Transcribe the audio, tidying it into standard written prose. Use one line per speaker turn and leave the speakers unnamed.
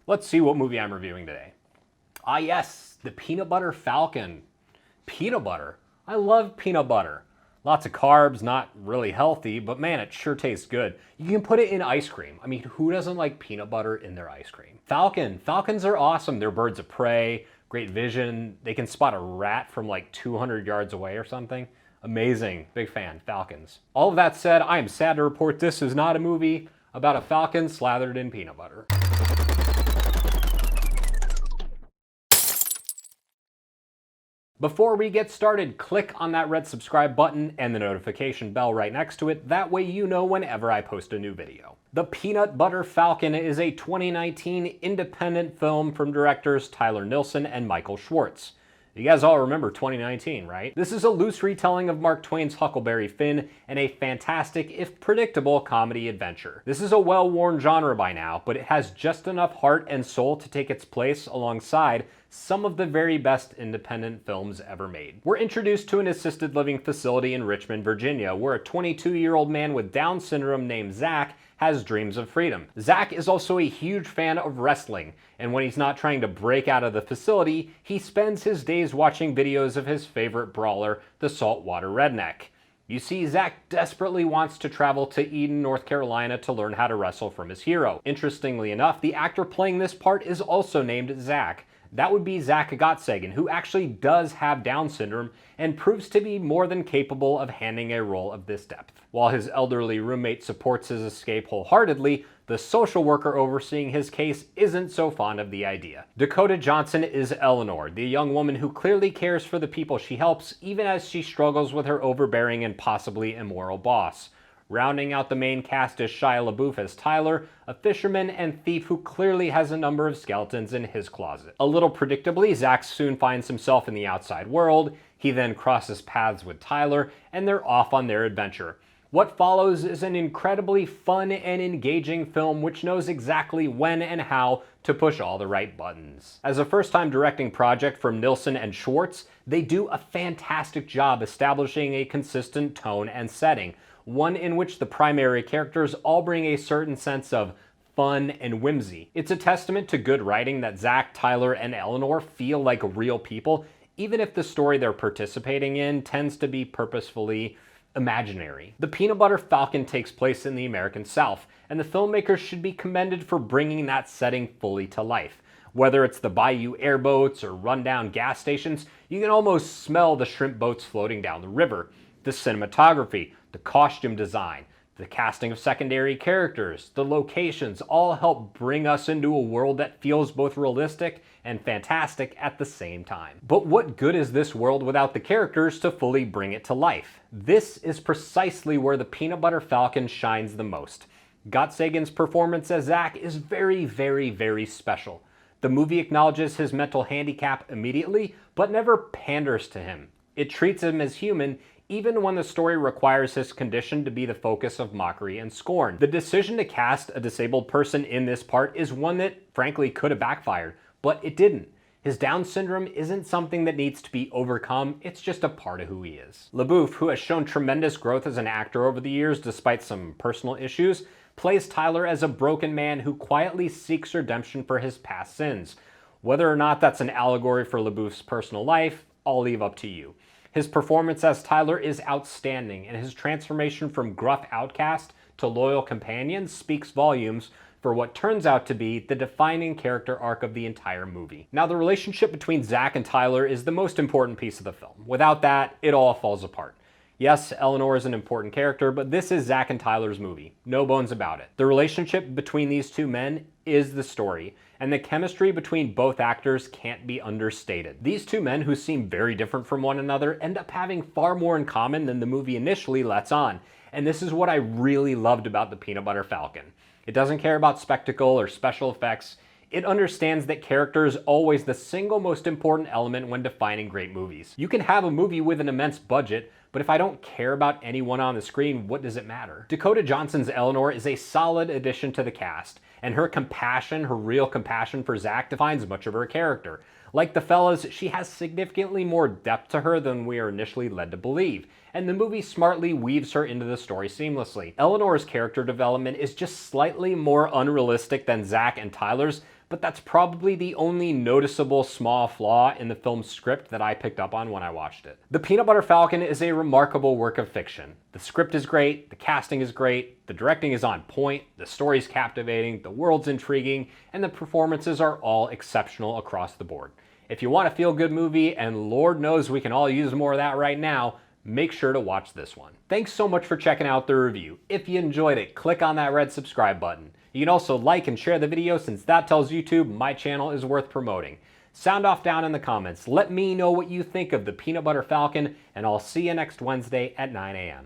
Let's see what movie I'm reviewing today. Ah yes, the Peanut Butter Falcon. Peanut butter. I love peanut butter. Lots of carbs, not really healthy, but man, it sure tastes good. You can put it in ice cream. I mean, who doesn't like peanut butter in their ice cream? Falcon. Falcons are awesome. They're birds of prey, great vision. They can spot a rat from like 200 yards away or something. Amazing. Big fan. Falcons. All of that said, I am sad to report this is not a movie about a falcon slathered in peanut butter. Before we get started, click on that red subscribe button and the notification bell right next to it. That way you know whenever I post a new video. The Peanut Butter Falcon is a 2019 independent film from directors Tyler Nilson and Michael Schwartz. You guys all remember 2019, right? This is a loose retelling of Mark Twain's Huckleberry Finn and a fantastic, if predictable, comedy adventure. This is a well-worn genre by now, but it has just enough heart and soul to take its place alongside some of the very best independent films ever made. We're introduced to an assisted living facility in Richmond, Virginia, where a 22-year-old man with Down syndrome named Zach has dreams of freedom. Zach is also a huge fan of wrestling, and when he's not trying to break out of the facility, he spends his days watching videos of his favorite brawler, the Saltwater Redneck. You see, Zach desperately wants to travel to Eden, North Carolina to learn how to wrestle from his hero. Interestingly enough, the actor playing this part is also named Zach. That would be Zach Gottsagen, who actually does have Down syndrome and proves to be more than capable of handling a role of this depth. While his elderly roommate supports his escape wholeheartedly, the social worker overseeing his case isn't so fond of the idea. Dakota Johnson is Eleanor, the young woman who clearly cares for the people she helps, even as she struggles with her overbearing and possibly immoral boss. Rounding out the main cast is Shia LaBeouf as Tyler, a fisherman and thief who clearly has a number of skeletons in his closet. A little predictably, Zach soon finds himself in the outside world. He then crosses paths with Tyler, and they're off on their adventure. What follows is an incredibly fun and engaging film which knows exactly when and how to push all the right buttons. As a first-time directing project from Nilson and Schwartz, they do a fantastic job establishing a consistent tone and setting, one in which the primary characters all bring a certain sense of fun and whimsy. It's a testament to good writing that Zach, Tyler, and Eleanor feel like real people, even if the story they're participating in tends to be purposefully imaginary. The Peanut Butter Falcon takes place in the American South, and the filmmakers should be commended for bringing that setting fully to life. Whether it's the bayou airboats or rundown gas stations, you can almost smell the shrimp boats floating down the river. The cinematography, the costume design, the casting of secondary characters, the locations all help bring us into a world that feels both realistic and fantastic at the same time. But what good is this world without the characters to fully bring it to life? This is precisely where the Peanut Butter Falcon shines the most. Gottsagen's performance as Zach is very, very, very special. The movie acknowledges his mental handicap immediately, but never panders to him. It treats him as human, even when the story requires his condition to be the focus of mockery and scorn. The decision to cast a disabled person in this part is one that, frankly, could have backfired, but it didn't. His Down syndrome isn't something that needs to be overcome, it's just a part of who he is. LaBeouf, who has shown tremendous growth as an actor over the years despite some personal issues, plays Tyler as a broken man who quietly seeks redemption for his past sins. Whether or not that's an allegory for LaBeouf's personal life, I'll leave up to you. His performance as Tyler is outstanding, and his transformation from gruff outcast to loyal companion speaks volumes for what turns out to be the defining character arc of the entire movie. Now, the relationship between Zach and Tyler is the most important piece of the film. Without that, it all falls apart. Yes, Eleanor is an important character, but this is Zach and Tyler's movie. No bones about it. The relationship between these two men is the story, and the chemistry between both actors can't be understated. These two men, who seem very different from one another, end up having far more in common than the movie initially lets on, and this is what I really loved about the Peanut Butter Falcon. It doesn't care about spectacle or special effects. It understands that character is always the single most important element when defining great movies. You can have a movie with an immense budget, but if I don't care about anyone on the screen, what does it matter? Dakota Johnson's Eleanor is a solid addition to the cast, and her compassion, her real compassion for Zach, defines much of her character. Like the fellas, she has significantly more depth to her than we are initially led to believe, and the movie smartly weaves her into the story seamlessly. Eleanor's character development is just slightly more unrealistic than Zach and Tyler's, but that's probably the only noticeable small flaw in the film's script that I picked up on when I watched it. The Peanut Butter Falcon is a remarkable work of fiction. The script is great, the casting is great, the directing is on point, the story's captivating, the world's intriguing, and the performances are all exceptional across the board. If you want a feel-good movie, and Lord knows we can all use more of that right now, make sure to watch this one. Thanks so much for checking out the review. If you enjoyed it, click on that red subscribe button. You can also like and share the video since that tells YouTube my channel is worth promoting. Sound off down in the comments. Let me know what you think of the Peanut Butter Falcon, and I'll see you next Wednesday at 9 a.m.